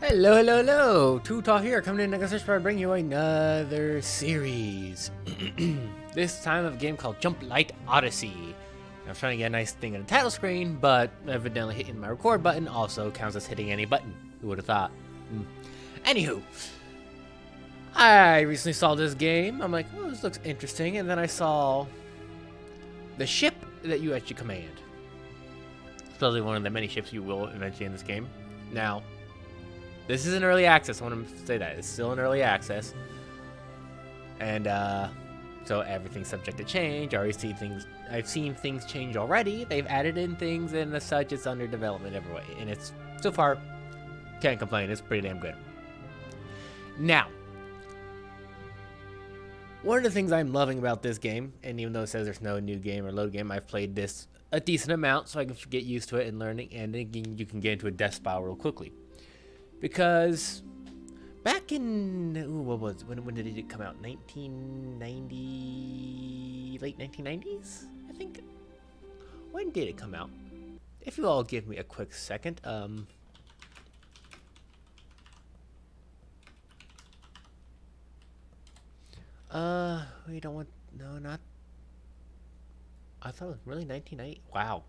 Hello, hello, hello! Tutor here, coming in next search for bring you another series. This time of a game called Jumplight Odyssey. I was trying to get a nice thing on the title screen, but evidently hitting my record button also counts as hitting any button. Who would have thought? Anywho, I recently saw this game. I'm like, oh, this looks interesting, and then I saw the ship that you actually command. Supposedly one of the many ships you will eventually in this game. Now, this is an early access. I want to say that it's still in early access, and so everything's subject to change. I've seen things change already. They've added in things, and as such, it's under development every way. And it's so far, can't complain. It's pretty damn good. Now, one of the things I'm loving about this game, and even though it says there's no new game or load game, I've played this a decent amount, so I can get used to it and learning, and then you can get into a death spiral real quickly. Because back in when did it come out? 1990, late 1990s, I think. When did it come out? If you all give me a quick second, we don't want not. I thought it was really 1990. Wow.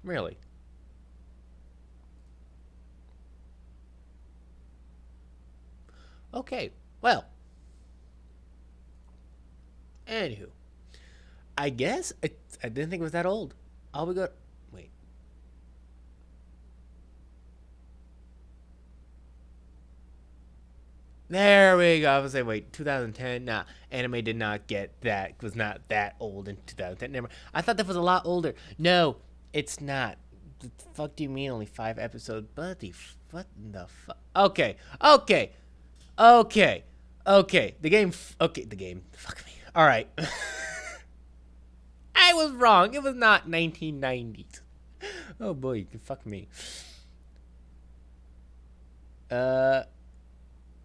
Really? Okay, well, anywho, I guess I didn't think it was that old. I'll be good. Wait. There we go. I was saying, wait, 2010? Nah, anime did not get that. Was not that old in 2010. Never. I thought that was a lot older. No, it's not. The fuck do you mean only 5 episodes? What the fuck? Okay, okay. Okay. The game. The game. Fuck me. All right. I was wrong. It was not 1990s. Oh boy, you can fuck me. It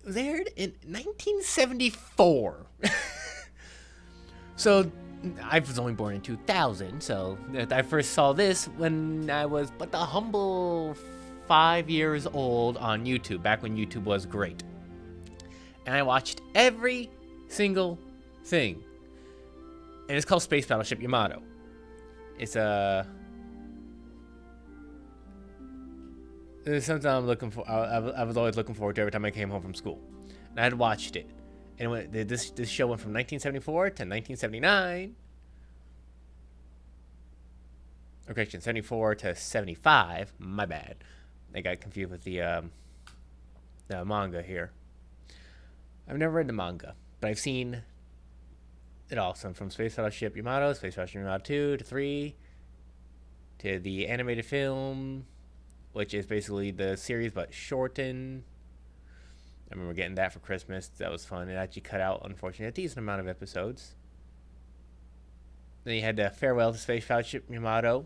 was aired in 1974. So I was only born in 2000. So I first saw this when I was but the humble 5 years old on YouTube. Back when YouTube was great. And I watched every single thing. And it's called Space Battleship Yamato. It's something I'm looking for. I was always looking forward to every time I came home from school. And I had watched it. And this show went from 1974 to 1979. Or correction, 74 to 75. My bad. I got confused with the manga here. I've never read the manga, but I've seen it all. So from Space Battleship Yamato, Space Battleship Yamato 2 to 3, to the animated film, which is basically the series but shortened. I remember getting that for Christmas. That was fun. It actually cut out, unfortunately, a decent amount of episodes. Then you had the Farewell to Space Battleship Yamato.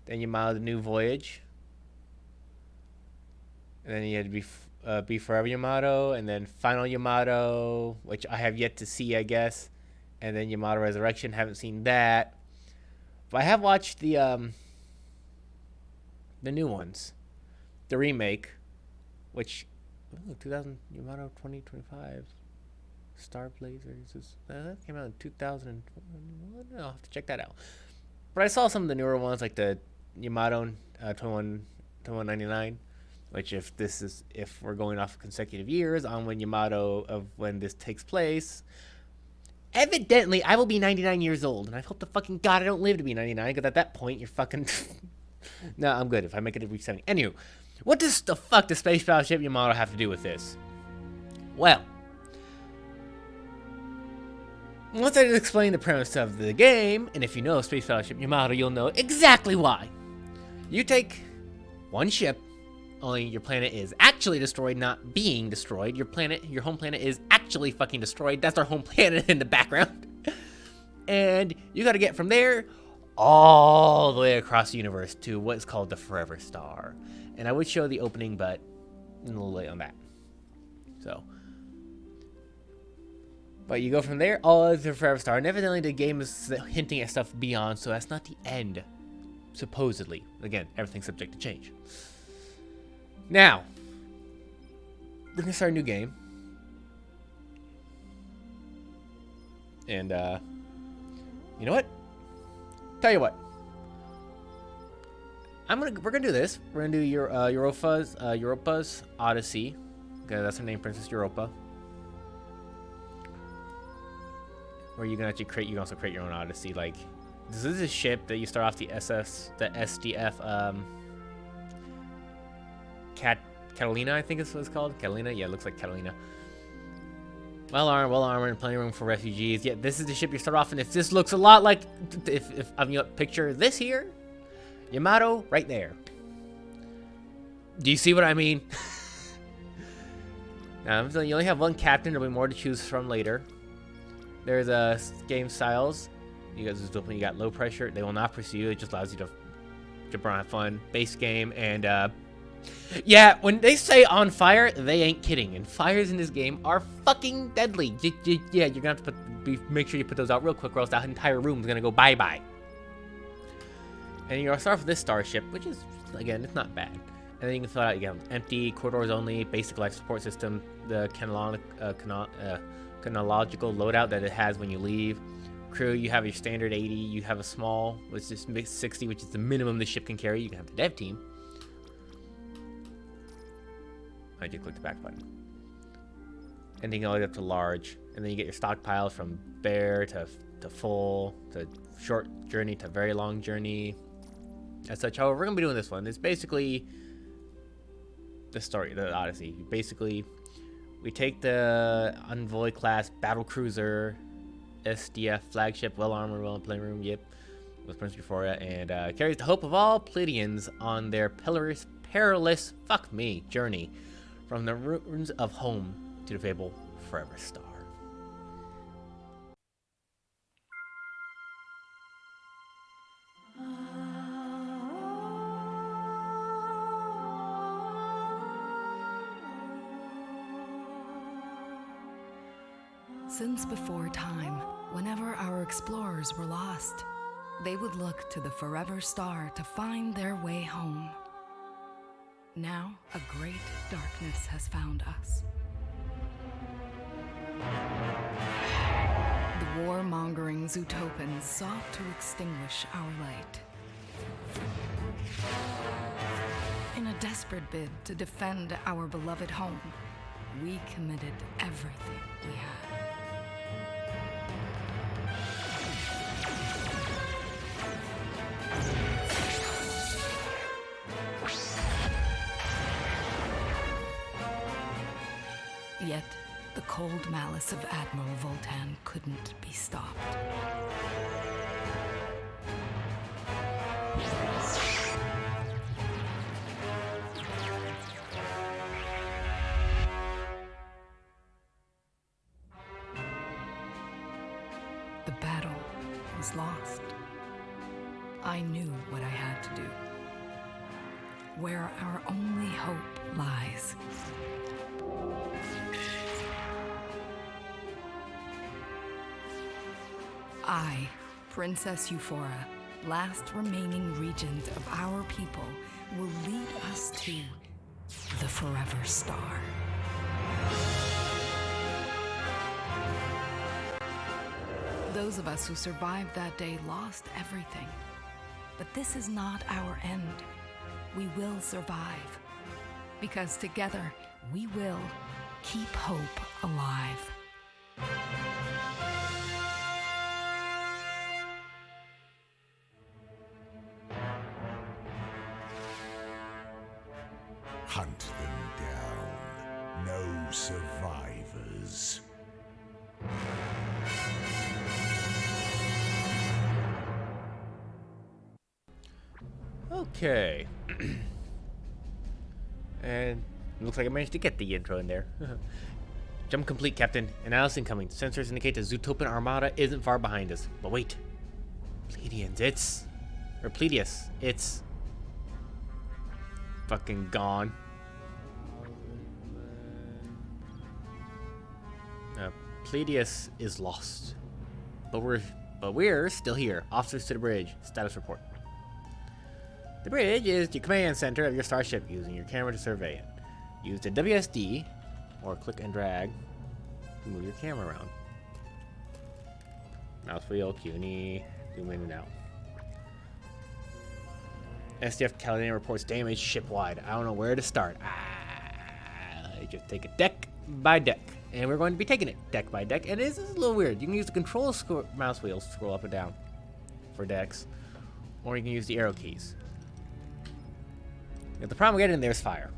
Then Yamato the New Voyage. And then you had Be Forever Yamato, and then Final Yamato, which I have yet to see, I guess, and then Yamato Resurrection. Haven't seen that, but I have watched the new ones, the remake, which 2000 Yamato 2025 Star Blazers that came out in 2021. I'll have to check that out. But I saw some of the newer ones, like the Yamato 2199. Which, if we're going off consecutive years on when Yamato of when this takes place, evidently I will be 99 years old, and I hope to fucking God I don't live to be 99, because at that point you're fucking. No, I'm good if I make it to reach 70. Anywho, what does the fuck does Space Battleship Yamato have to do with this? Well, once I explain the premise of the game, and if you know Space Battleship Yamato, you'll know exactly why. You take one ship. Only your planet is actually destroyed, not being destroyed. Your home planet is actually fucking destroyed. That's our home planet in the background. And you gotta get from there all the way across the universe to what's called the Forever Star. And I would show the opening, but a little late on that. But you go from there all the way to the Forever Star. And evidently the game is hinting at stuff beyond, so that's not the end. Supposedly. Again, everything's subject to change. Now, we're gonna start a new game. And, you know what? Tell you what. We're gonna do this. We're gonna do Europa's Odyssey. Okay, that's her name, Princess Europa. Where you can actually create, you can also create your own Odyssey. Like, this is a ship that you start off the SDF, Catalina, I think is what it's called. Catalina? Yeah, it looks like Catalina. Well armored, and plenty of room for refugees. Yeah, this is the ship you start off in. If this looks a lot like, if I mean, picture this here, Yamato, right there. Do you see what I mean? So you only have one captain. There'll be more to choose from later. There's game styles. You got low pressure. They will not pursue you. It just allows you to jump around, have fun. Base game, and yeah, when they say on fire, they ain't kidding. And fires in this game are fucking deadly. Yeah, you're gonna have to make sure you put those out real quick, or else that entire room is gonna go bye bye. And you'll start with this starship, which is, again, it's not bad. And then you can fill out, again, empty, corridors only, basic life support system, the chronological loadout that it has when you leave. Crew, you have your standard 80, you have a small, which is 60, which is the minimum the ship can carry. You can have the dev team. I just click the back button. And then you can all the way up to large. And then you get your stockpiles from bare to full, to short journey to very long journey. As such, however, we're going to be doing this one. It's basically the story, the Odyssey. Basically, we take the Envoy class battle cruiser, SDF flagship, well armored, well in playroom, yep, with Prince Euphoria, and carries the hope of all Pleiadians on their perilous, fuck me, journey from the ruins of home to the fabled Forever Star. Since before time, whenever our explorers were lost, they would look to the Forever Star to find their way home. Now, a great darkness has found us. The warmongering Zootopans sought to extinguish our light. In a desperate bid to defend our beloved home, we committed everything we had. Yet, the cold malice of Admiral Voltan couldn't be stopped. The battle was lost. I knew what I had to do. Where our only hope lies. I, Princess Euphoria, last remaining regent of our people, will lead us to the Forever Star. Those of us who survived that day lost everything. But this is not our end. We will survive. Because together, we will keep hope alive. Hunt them down. No survivors. Okay. And it looks like I managed to get the intro in there. Jump complete, Captain. Analysis incoming. Sensors indicate the Zootopan Armada isn't far behind us. But wait. Pleiadians, Pleiadius, it's fucking gone. Pleiadius is lost. But we're still here. Officers to the bridge. Status report. The bridge is the command center of your starship, using your camera to survey it. Use the WSD, or click and drag, to move your camera around. Mouse wheel, Q&E, zoom in and out. SDF Caledonia reports damage ship-wide. I don't know where to start. Just take it deck by deck. And we're going to be taking it deck by deck. And this is a little weird. You can use the control mouse wheels to scroll up and down for decks. Or you can use the arrow keys. Now, the problem we're getting there is fire.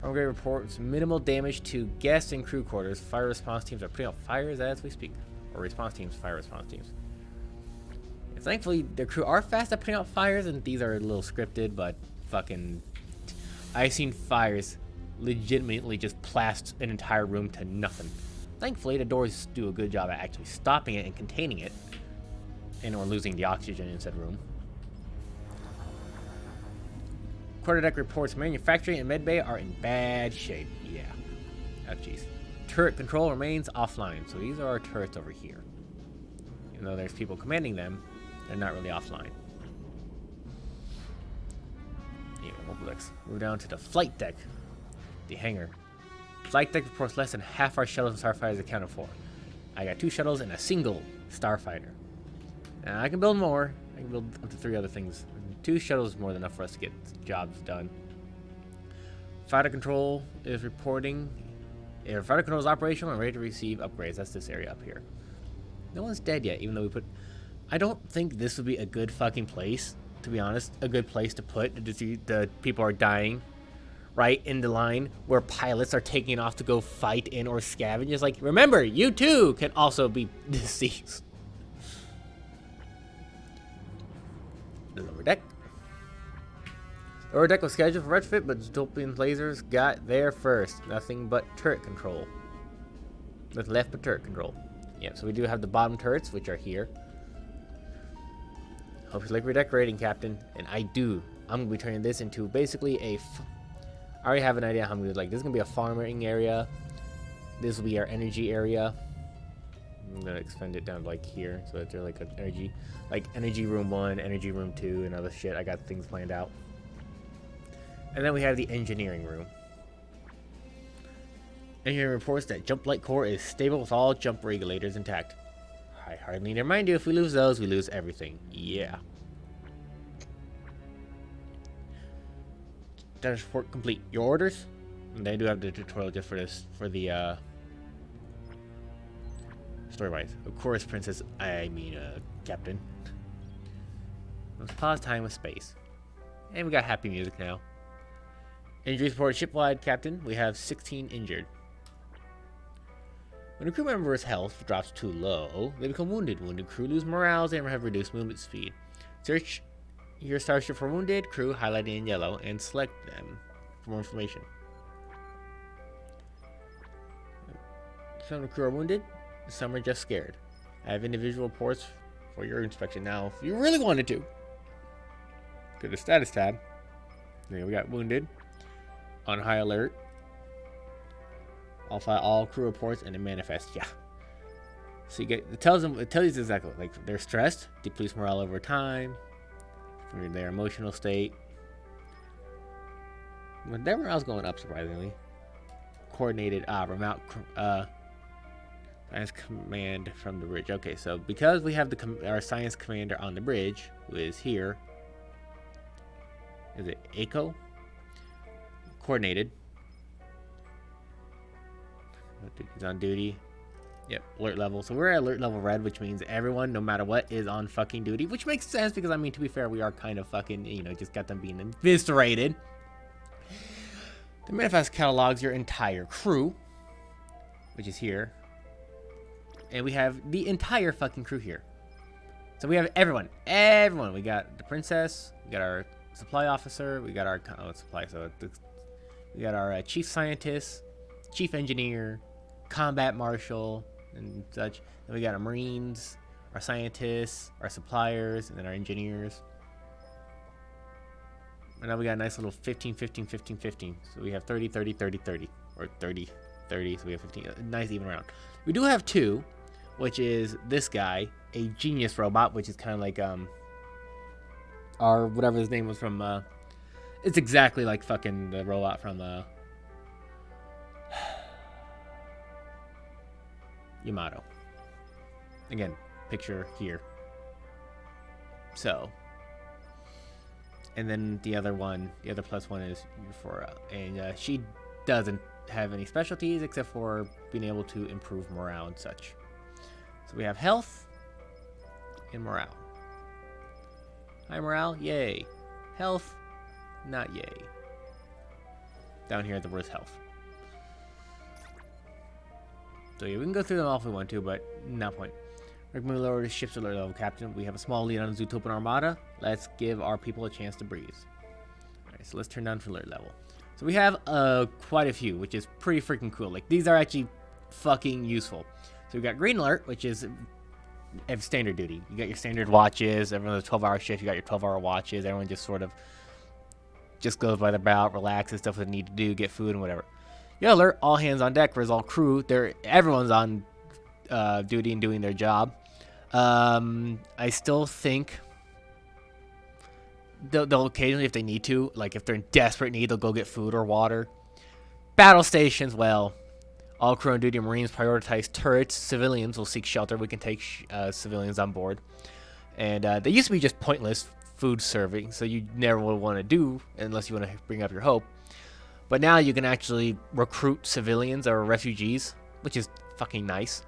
Program reports minimal damage to guests and crew quarters. Fire response teams are putting out fires as we speak. Or response teams, fire response teams. And thankfully, the crew are fast at putting out fires, and these are a little scripted, but fucking... I've seen fires legitimately just blast an entire room to nothing. Thankfully, the doors do a good job at actually stopping it and containing it, and or losing the oxygen in said room. Quarterdeck reports manufacturing and medbay are in bad shape. Yeah. Oh, jeez. Turret control remains offline, so these are our turrets over here. Even though there's people commanding them, they're not really offline. Anyway, let's move down to the flight deck. The hangar. Flight deck reports less than half our shuttles and starfighters accounted for. I got 2 shuttles and a single starfighter. Now I can build more. I can build up to 3 other things. 2 shuttles is more than enough for us to get jobs done. Fighter control is reporting. Fighter control is operational and ready to receive upgrades. That's this area up here. No one's dead yet, even though we put... I don't think this would be a good fucking place, to be honest. A good place to put the people are dying. Right in the line where pilots are taking off to go fight in or scavenge. It's like, remember, you too can also be deceased. The lower deck. The lower deck was scheduled for retrofit, but Dystopian lasers got there first. Nothing but turret control. Nothing left but turret control. Yeah, so we do have the bottom turrets, which are here. Hope you like redecorating, Captain. And I'm going to be turning this into basically a... I already have an idea how I'm going to do. Like, this is going to be a farming area. This will be our energy area. I'm going to extend it down to, like, here. So that they're, like, an energy... Like, energy room 1, energy room 2, and other shit. I got things planned out. And then we have the engineering room. Engineering reports that Jumplight core is stable with all jump regulators intact. I hardly need to remind you, if we lose those, we lose everything. Yeah. Status report complete. Your orders? And they do have the tutorial just for this, for the, story-wise. Of course, Princess, Captain. Let's pause time with space. And we got happy music now. Injuries reported shipwide, Captain. We have 16 injured. When a crew member's health drops too low, they become wounded. Wounded crew lose morale and have reduced movement speed. Search your starship for wounded crew, highlighted in yellow, and select them for more information. Some of the crew are wounded, some are just scared. I have individual reports for your inspection. Now, if you really wanted to, go to the status tab. There we got wounded, on high alert. I'll file all crew reports and then manifest. Yeah. So you get, it tells you exactly, like, they're stressed, depletes morale over time, for their emotional state. But their morale's going up, surprisingly. Coordinated remote science command from the bridge. Okay, so because we have our science commander on the bridge, who is here, is it Echo? Coordinated. He's on duty. Yep, alert level. So we're at alert level red, which means everyone, no matter what, is on fucking duty. Which makes sense because, I mean, to be fair, we are kind of fucking, just got them being eviscerated. The manifest catalogs your entire crew, which is here. And we have the entire fucking crew here. So we have everyone. Everyone. We got the princess. We got our supply officer. We got our... we got our chief scientist, chief engineer, combat marshal, and such. Then we got our marines, our scientists, our suppliers, and then our engineers. And now we got a nice little 15, 15, 15, 15. So we have 30, 30, 30, 30. Or 30, 30. So we have 15. Nice even round. We do have 2, which is this guy, a genius robot, which is kind of like, or whatever his name was from. It's exactly like fucking the robot from Yamato. Again, picture here. So, and then the other plus one is Euphora, and she doesn't have any specialties except for being able to improve morale and such. So we have health and morale. High morale, yay. Health, not yay. Down here at the worst health. So yeah, we can go through them all if we want to, but no point. Recommend we lower the ship's alert level, Captain. We have a small lead on the Zootopian Armada. Let's give our people a chance to breathe. Alright, so let's turn down for alert level. So we have quite a few, which is pretty freaking cool. Like, these are actually fucking useful. So we got green alert, which is standard duty. You got your standard watches. Everyone has a 12-hour shift. You got your 12-hour watches. Everyone just sort of just goes by their bout, relaxes, stuff they need to do, get food and whatever. Yellow alert, all hands on deck. Whereas all crew, everyone's on duty and doing their job. I still think they'll occasionally, if they need to, like if they're in desperate need, they'll go get food or water. Battle stations, well, all crew on duty and Marines prioritize turrets. Civilians will seek shelter. We can take civilians on board. And they used to be just pointless food serving, so you never would want to do unless you want to bring up your hope. But now you can actually recruit civilians or refugees, which is fucking nice.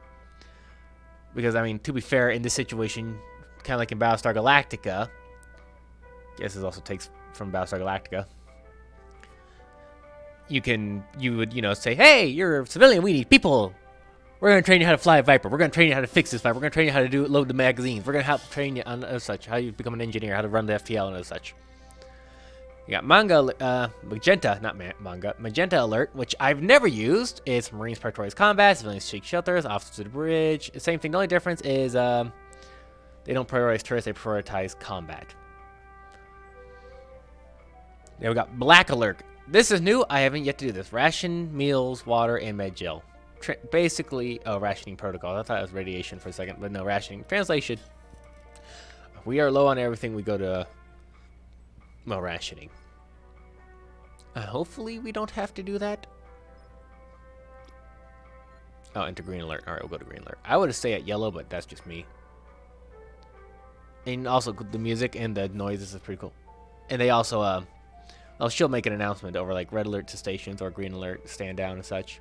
Because, I mean, to be fair, in this situation, kind of like in Battlestar Galactica, guess this also takes from Battlestar Galactica, you would say, hey, you're a civilian, we need people. We're going to train you how to fly a Viper. We're going to train you how to fix this Viper. We're going to train you how to load the magazines. We're going to help train you on such, how you become an engineer, how to run the FTL and such. You got Magenta Alert, which I've never used. It's Marines prioritize combat, civilians seek shelters, officers to the bridge. Same thing. The only difference is they don't prioritize turrets, they prioritize combat. Then we got Black Alert. This is new. I haven't yet to do this. Ration, meals, water, and med gel. Basically, rationing protocol. I thought it was radiation for a second, but no, rationing. Translation. We are low on everything. We go to rationing. Hopefully we don't have to do that. Oh, enter green alert. Alright, we'll go to green alert. I would stay at yellow, but that's just me. And also, the music and the noises is pretty cool. And they also, she'll make an announcement over, like, red alert to stations or green alert, stand down and such.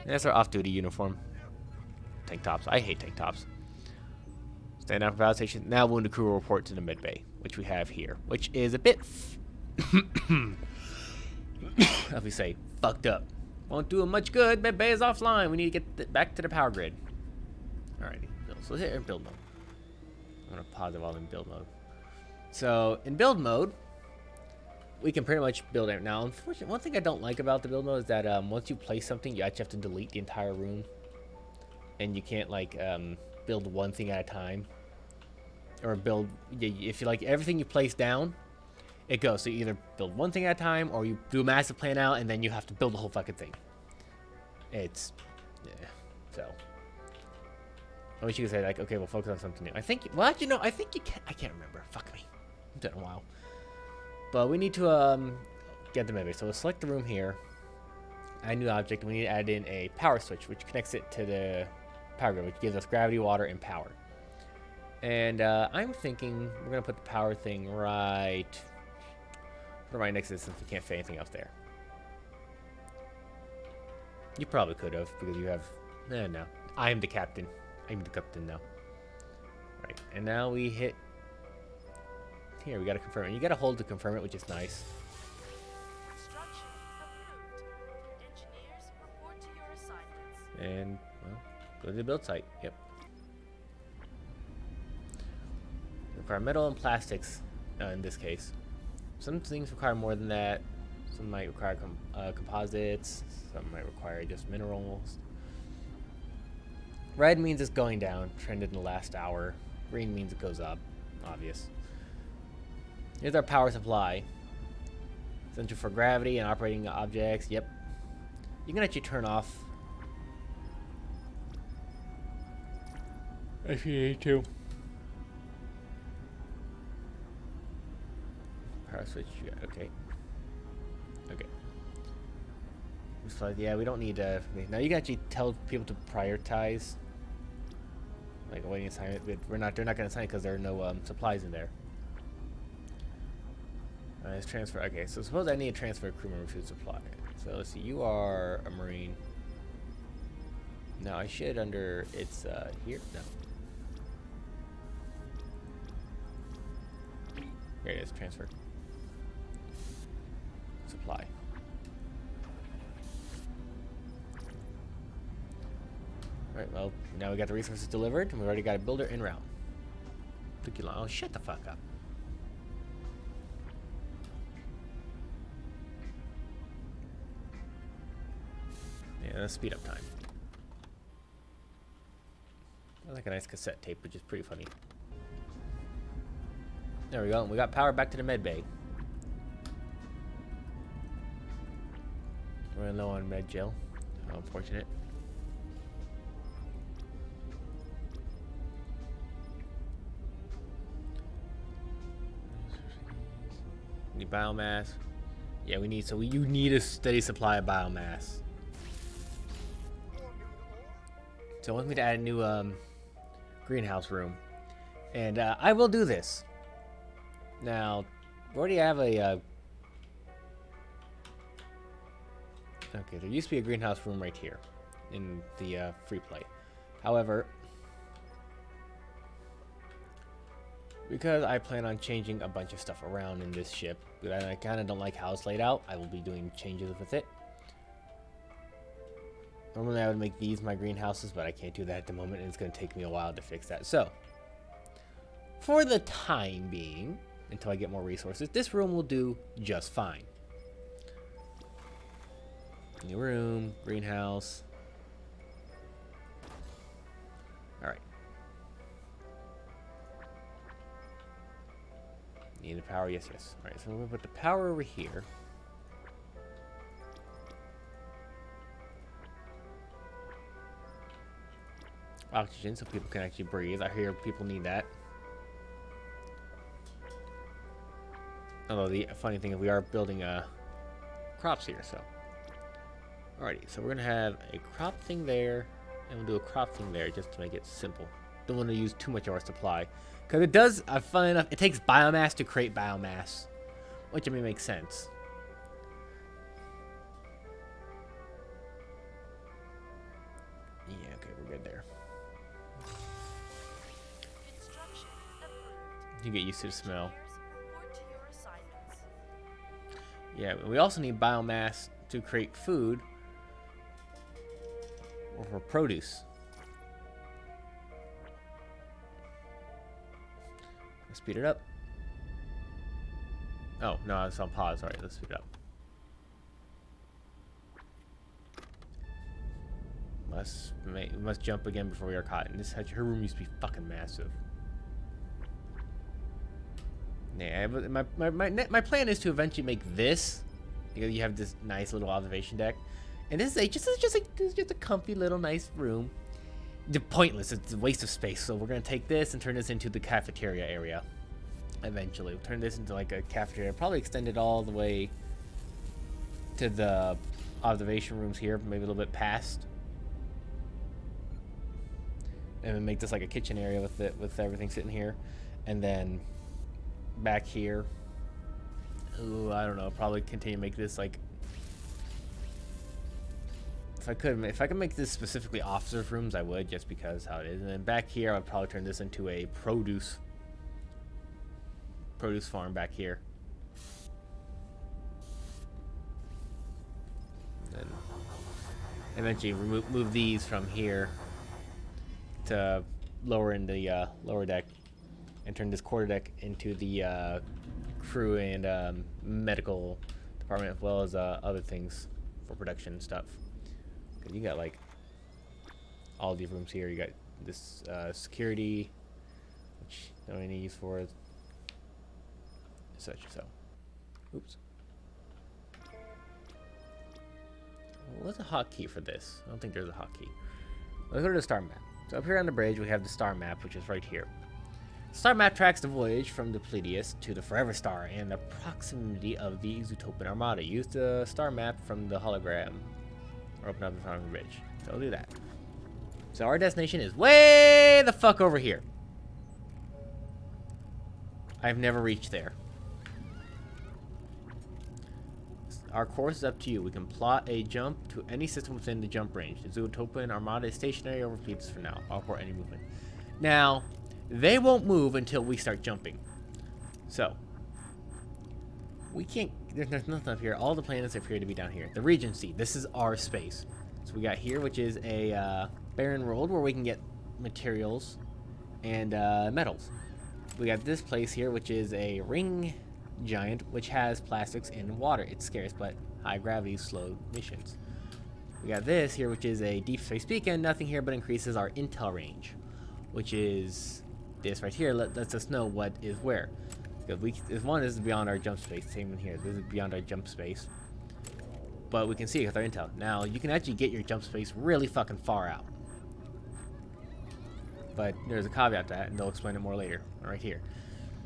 And that's our off-duty uniform. Tank tops. I hate tank tops. Stand down for battle station. Now wounded crew will report to the mid bay, which we have here, which is a bit, how we say, fucked up. Won't do them much good. Mid bay is offline. We need to get back to the power grid. Alrighty, so let's hit build mode. I'm gonna pause it while in build mode. So in build mode, we can pretty much build it. Now, unfortunately, one thing I don't like about the build mode is that once you place something, you actually have to delete the entire room, and you can't like build one thing at a time, or build, if you like everything you place down, it goes. So you either build one thing at a time, or you do a massive plan out, and then you have to build the whole fucking thing. It's, yeah, so. I wish you could say like, okay, we'll focus on something new. I think, well, actually, no, I think you can, I can't remember. Fuck me. It's been a while. But we need to get the maybe. So we'll select the room here, add a new object, and we need to add in a power switch, which connects it to the power grid, which gives us gravity, water, and power. And I'm thinking we're gonna put the power thing right next to this, since we can't fit anything else there. You probably could have, because you have. No, I am the captain. I'm the captain now. Right, and now we hit. Here, we gotta confirm it. You gotta hold to confirm it, which is nice. Instruction approved. Engineers, report to your assignments. And, well, go to the build site. Yep. Require metal and plastics in this case. Some things require more than that. Some might require composites. Some might require just minerals. Red means it's going down, trended in the last hour. Green means it goes up. Obvious. Here's our power supply. Essential for gravity and operating objects. Yep. You can actually turn off. If you need to. Power switch, okay. Okay. So, yeah, we don't need now you can actually tell people to prioritize like awaiting assignment, but they're not gonna assign it because there are no supplies in there. Let's transfer. Okay, so suppose I need to transfer a crew member food supply. So let's see, you are a Marine. No, I should under it's here. No. Here it is, transfer. Supply. Alright, well, now we got the resources delivered, and we already got a builder en route. Took you long. Oh, shut the fuck up. Yeah, let's speed up time. I like a nice cassette tape, which is pretty funny. There we go. We got power back to the med bay. We're low on med gel. How unfortunate. Need biomass. Yeah, we need. So you need a steady supply of biomass. So it wants me to add a new greenhouse room, and I will do this. Now, we already have a. Okay, there used to be a greenhouse room right here in the free play. However, because I plan on changing a bunch of stuff around in this ship, but I kind of don't like how it's laid out, I will be doing changes with it. Normally I would make these my greenhouses, but I can't do that at the moment, and it's going to take me a while to fix that. So, for the time being, until I get more resources, this room will do just fine. New room, greenhouse. Alright. Need the power? Yes, yes. Alright, so we're going to put the power over here. Oxygen, so people can actually breathe. I hear people need that. Although the funny thing is we are building crops here, so. Alrighty, so we're gonna have a crop thing there, and we'll do a crop thing there just to make it simple. Don't want to use too much of our supply, because it does. Funny enough, it takes biomass to create biomass, which I mean makes sense. Yeah, okay, we're good there. Construction approved. You get used to the smell. Engineers, report to your assignments. Yeah, we also need biomass to create food or for produce. Let's speed it up. Oh, no, it's on pause. Alright, let's speed it up. Must jump again before we are caught. And her room used to be fucking massive. Yeah, but my plan is to eventually make this. You have this nice little observation deck, and this is just a comfy little nice room. Pointless. It's a waste of space. So we're gonna take this and turn this into the cafeteria area. Eventually, we'll turn this into like a cafeteria. Probably extend it all the way to the observation rooms here, maybe a little bit past, and then make this like a kitchen area with everything sitting here, and then back here. Ooh, I don't know. Probably continue to make this like. If I could make this specifically officers' rooms, I would, just because how it is. And then back here, I would probably turn this into a produce farm back here. And eventually move these from here to lower in the lower deck, and turn this quarter deck into the crew and medical department, as well as other things for production stuff. Cause you got like all these rooms here. You got this security, which don't have any use for such. So, oops. What's a hotkey for this? I don't think there's a hotkey. Let's go to the star map. So up here on the bridge, we have the star map, which is right here. The star map tracks the voyage from the Pleiades to the Forever Star and the proximity of the Zootopian Armada. Use the star map from the hologram, or open up the front of the bridge. So we'll do that. So our destination is way the fuck over here. I've never reached there. Our course is up to you. We can plot a jump to any system within the jump range. The Zootopian Armada is stationary over Pleiades for now. I'll report any movement. Now, they won't move until we start jumping. So, we can't... There's nothing up here. All the planets appear to be down here. The Regency. This is our space. So we got here, which is a barren world where we can get materials and metals. We got this place here, which is a ring giant, which has plastics and water. It's scarce, but high gravity slow missions. We got this here, which is a deep space beacon. Nothing here but increases our intel range, which is this right here. Lets us know what is where. Because one is beyond our jump space. Same in here. This is beyond our jump space. But we can see it with our intel. Now, you can actually get your jump space really fucking far out. But there's a caveat to that, and they'll explain it more later. Right here.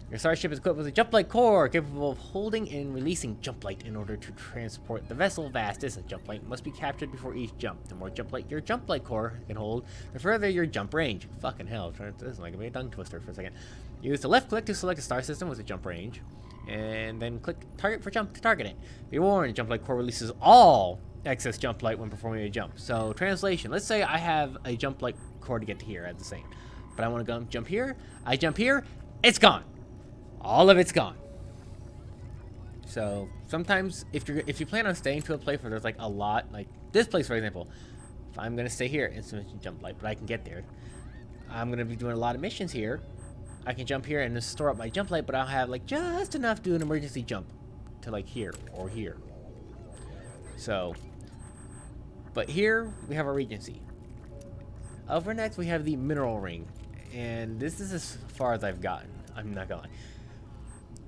Your starship is equipped with a Jumplight core, capable of holding and releasing Jumplight in order to transport the vessel vast distance. Jumplight must be captured before each jump. The more Jumplight your Jumplight core can hold, the further your jump range. Fucking hell, this is like a tongue twister for a second. Use the left click to select a star system with a jump range, and then click target for jump to target it. Be warned, Jumplight core releases all excess Jumplight when performing a jump. So, translation, let's say I have a Jumplight core to get to here at the same, but I want to go jump here. I jump here, it's gone. All of it's gone. So sometimes if you plan on staying to a place where there's like a lot, like this place for example, if I'm gonna stay here, instant jump light, but I can get there. I'm gonna be doing a lot of missions here. I can jump here and just store up my jump light, but I'll have like just enough to do an emergency jump to like here or here. So, but here we have our Regency. Over next we have the mineral ring, and this is as far as I've gotten. I'm not gonna lie.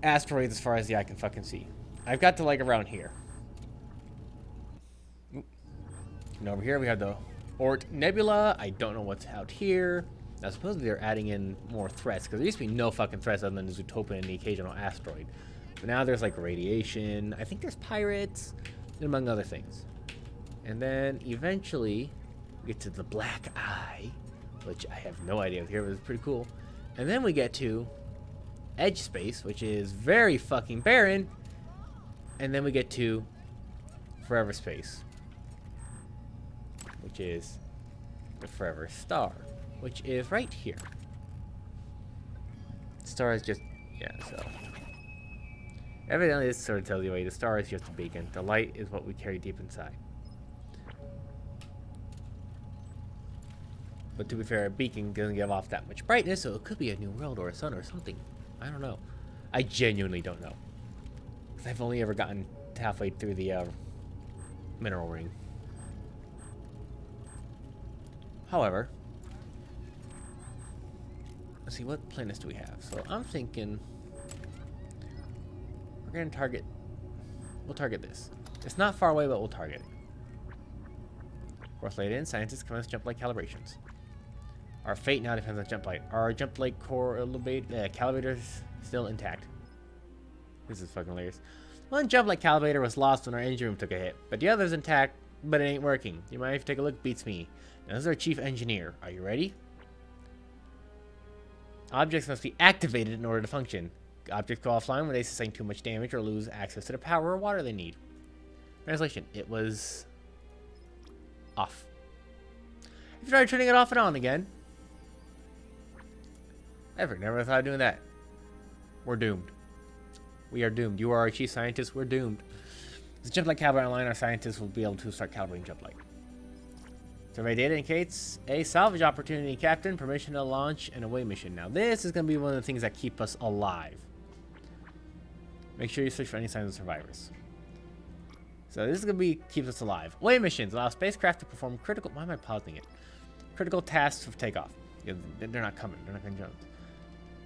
Asteroids as far as the eye can fucking see. I've got to like around here. And over here we have the Oort Nebula. I don't know what's out here. Now supposedly they're adding in more threats, because there used to be no fucking threats other than the Zootopia and the occasional asteroid. But now there's like radiation. I think there's pirates, among other things. And then eventually we get to the Black Eye, which I have no idea here, but it's pretty cool. And then we get to Edge Space, which is very fucking barren, and then we get to Forever Space, which is the Forever Star, which is right here. Star is just, yeah, so evidently this sort of tells you away. The star is just a beacon. The light is what we carry deep inside. But to be fair, a beacon doesn't give off that much brightness, so it could be a new world or a sun or something. I don't know. I genuinely don't know. Because I've only ever gotten halfway through the mineral ring. However, let's see, what planets do we have? So I'm thinking we're going to target, we'll target this. It's not far away, but we'll target it. Course laid in, scientists commence Jumplight calibrations. Our fate now depends on Jumplight. Our Jumplight core calibrator is still intact. This is fucking hilarious. One Jumplight calibrator was lost when our engine room took a hit, but the other's intact, but it ain't working. You mind if you take a look? Beats me. Now, this is our chief engineer. Are you ready? Objects must be activated in order to function. Objects go offline when they sustain too much damage or lose access to the power or water they need. Translation: it was off. If you try turning it off and on again, never thought of doing that. We're doomed. We are doomed. You are our chief scientist. We're doomed. As Jumplight calibrator online, our scientists will be able to start calibrating Jumplight. Survey data indicates a salvage opportunity, Captain. Permission to launch an away mission. Now, this is going to be one of the things that keep us alive. Make sure you search for any signs of survivors. So this is going to be keeps us alive. Away missions allow spacecraft to perform critical. Why am I pausing it? Critical tasks of takeoff. They're not coming. They're not going to jump.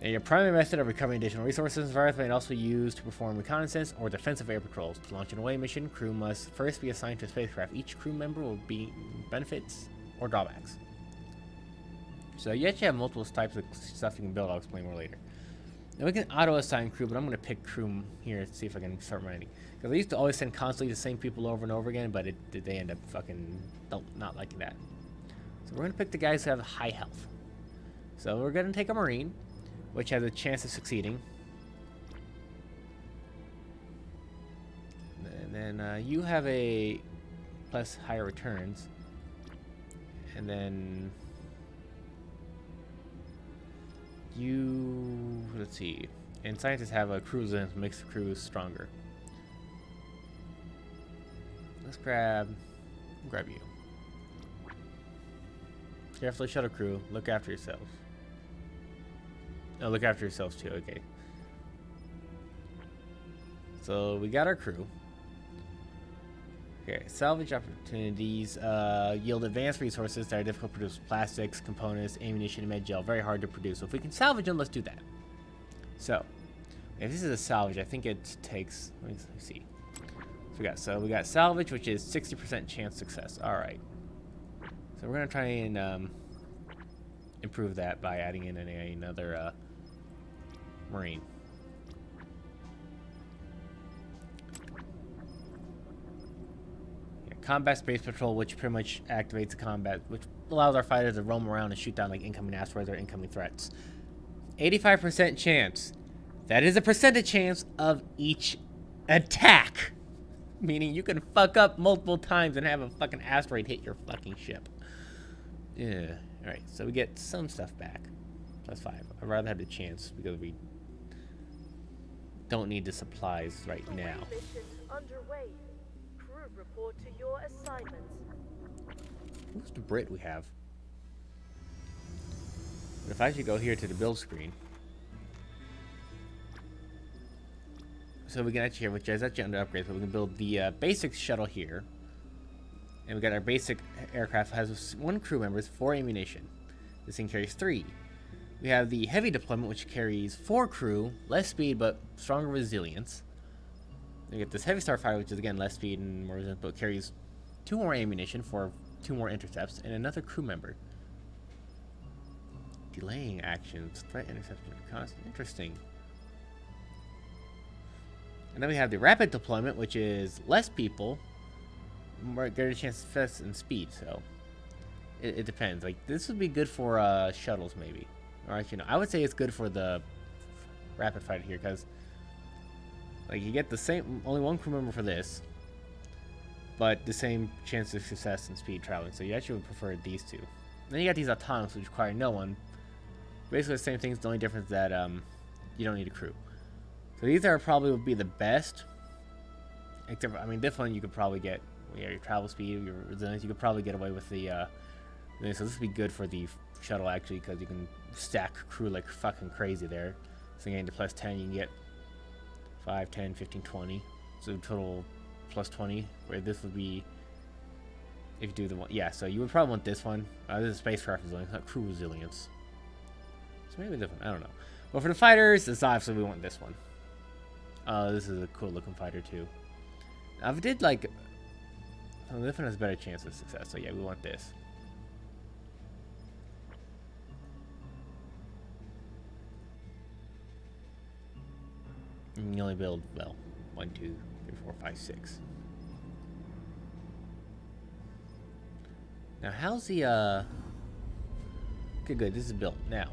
And your primary method of recovering additional resources is may also used to perform reconnaissance or defensive air patrols. To launch an away mission, crew must first be assigned to a spacecraft. Each crew member will be benefits or drawbacks. So you actually have multiple types of stuff you can build. I'll explain more later. Now we can auto-assign crew, but I'm going to pick crew here to see if I can start running. Because I used to always send constantly the same people over and over again, but they end up fucking not liking that. So we're going to pick the guys who have high health. So we're going to take a Marine, which has a chance of succeeding. And then you have a plus higher returns. And then you, let's see, and scientists have a crew that makes the crew stronger. Let's grab you. Carefully shuttle crew, look after yourselves. Oh, look after yourselves too, okay. So we got our crew. Okay, salvage opportunities yield advanced resources that are difficult to produce. Plastics, components, ammunition, and med gel. Very hard to produce. So if we can salvage them, let's do that. So, if this is a salvage, I think it takes... Let me see. So we got salvage, which is 60% chance success. Alright. So we're going to try and improve that by adding in another Marine. Combat Space Patrol, which pretty much activates the combat, which allows our fighters to roam around and shoot down like incoming asteroids or incoming threats. 85% chance. That is a percentage chance of each attack. Meaning you can fuck up multiple times and have a fucking asteroid hit your fucking ship. Yeah. Alright, so we get some stuff back. Plus 5. I'd rather have the chance because we don't need the supplies right now. Mission underway. Crew report to your assignments. Who's the Brit we have? But if I should go here to the build screen. So we can actually, which is actually under upgrades, but we can build the basic shuttle here. And we got our basic aircraft, has 1 crew members, 4 ammunition. This thing carries 3. We have the heavy deployment, which carries 4 crew, less speed but stronger resilience. We get this heavy starfighter, which is again less speed and more resilience, but carries 2 more ammunition for 2 more intercepts, and another crew member. Delaying actions, threat interception, constant. Interesting. And then we have the rapid deployment, which is less people, more greater chance of success and speed. So it depends. Like this would be good for shuttles, maybe. Or actually, no, I would say it's good for the rapid fighter here because, like, you get the same, only 1 crew member for this, but the same chance of success and speed traveling. So you actually would prefer these 2. Then you got these autonomous, which require no one. Basically the same things. The only difference that you don't need a crew. So these are probably would be the best. Except for, I mean, this one you could probably get your travel speed, your resilience. You could probably get away with the. So this would be good for the shuttle actually, because you can stack crew like fucking crazy there. So getting to plus 10, you can get 5, 10, 15, 20. So total plus 20. Where this would be, if you do the one, yeah. So you would probably want this one. This is spacecraft resilience, not crew resilience. So maybe this one. I don't know. But for the fighters, it's obviously we want this one. This is a cool looking fighter too. Now, if it did like, this one has a better chance of success. So yeah, we want this. And you only build, well, 1, 2, 3, 4, 5, 6. Now, how's the, okay, good, this is built. Now,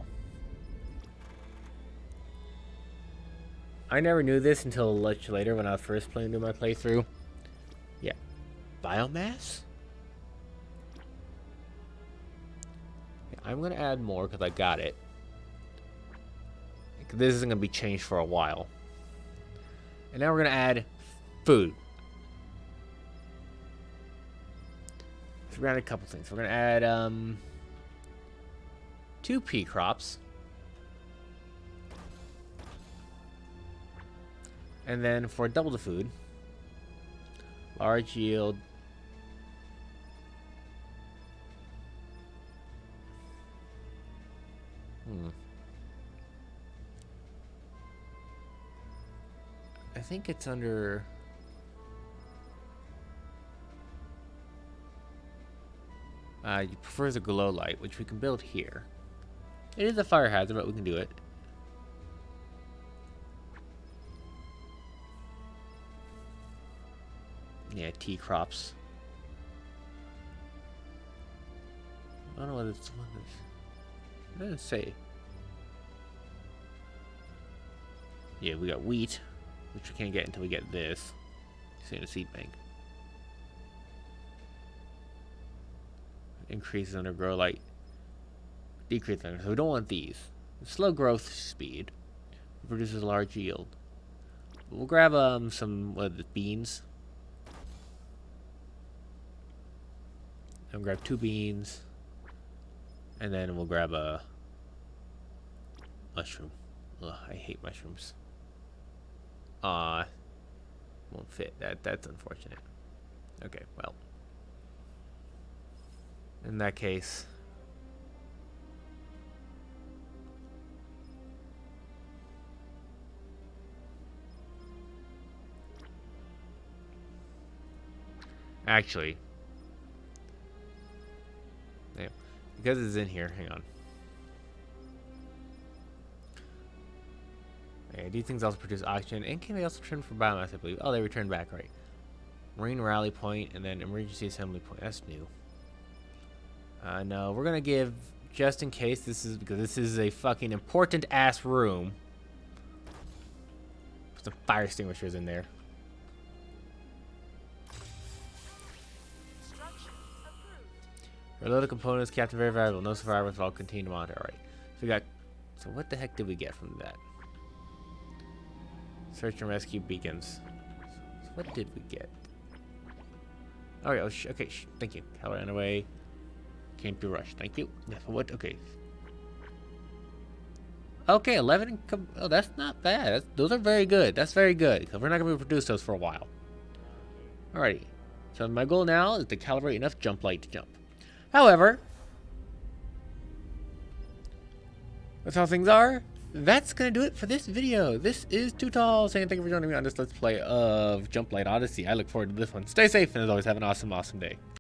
I never knew this until much later when I was first playing through my playthrough. Yeah. Biomass? Yeah, I'm going to add more because I got it. This isn't going to be changed for a while. And now we're going to add food. So we're going to add a couple things. We're going to add 2 pea crops. And then for double the food, large yield. I think it's under. You prefer the glow light, which we can build here. It is a fire hazard, but we can do it. Yeah, tea crops. I don't know what it's. It doesn't say. Yeah, we got wheat, which we can't get until we get this. See in a seed bank. Increases under grow light. Decreases under. So we don't want these. Slow growth speed. Produces a large yield. We'll grab some beans. And grab 2 beans. And then we'll grab a mushroom. Ugh, I hate mushrooms. Won't fit. That's unfortunate. Okay, well. In that case. Actually. Yeah, because it's in here, hang on. Okay, these things also produce oxygen, and can they also return for biomass, I believe. Oh, they return back, right. Marine rally point, and then emergency assembly point. That's new. No, we're gonna give, just in case, because this is a fucking important ass room. Put some fire extinguishers in there. Reloaded components, captain very valuable. No survivors, all continue to monitor. Alright. So we got. So what the heck did we get from that? Search and rescue beacons. So what did we get? Okay, okay, thank you. Calorie underway. Can't be rushed. Thank you. Yeah, what? Okay. Okay, 11. Oh, that's not bad. Those are very good. That's very good. Because we're not going to produce those for a while. Alrighty. So my goal now is to calibrate enough jump light to jump. However, that's how things are. That's going to do it for this video. This is Too Tall saying thank you for joining me on this Let's Play of Jumplight Odyssey. I look forward to this one. Stay safe and as always, have an awesome, awesome day.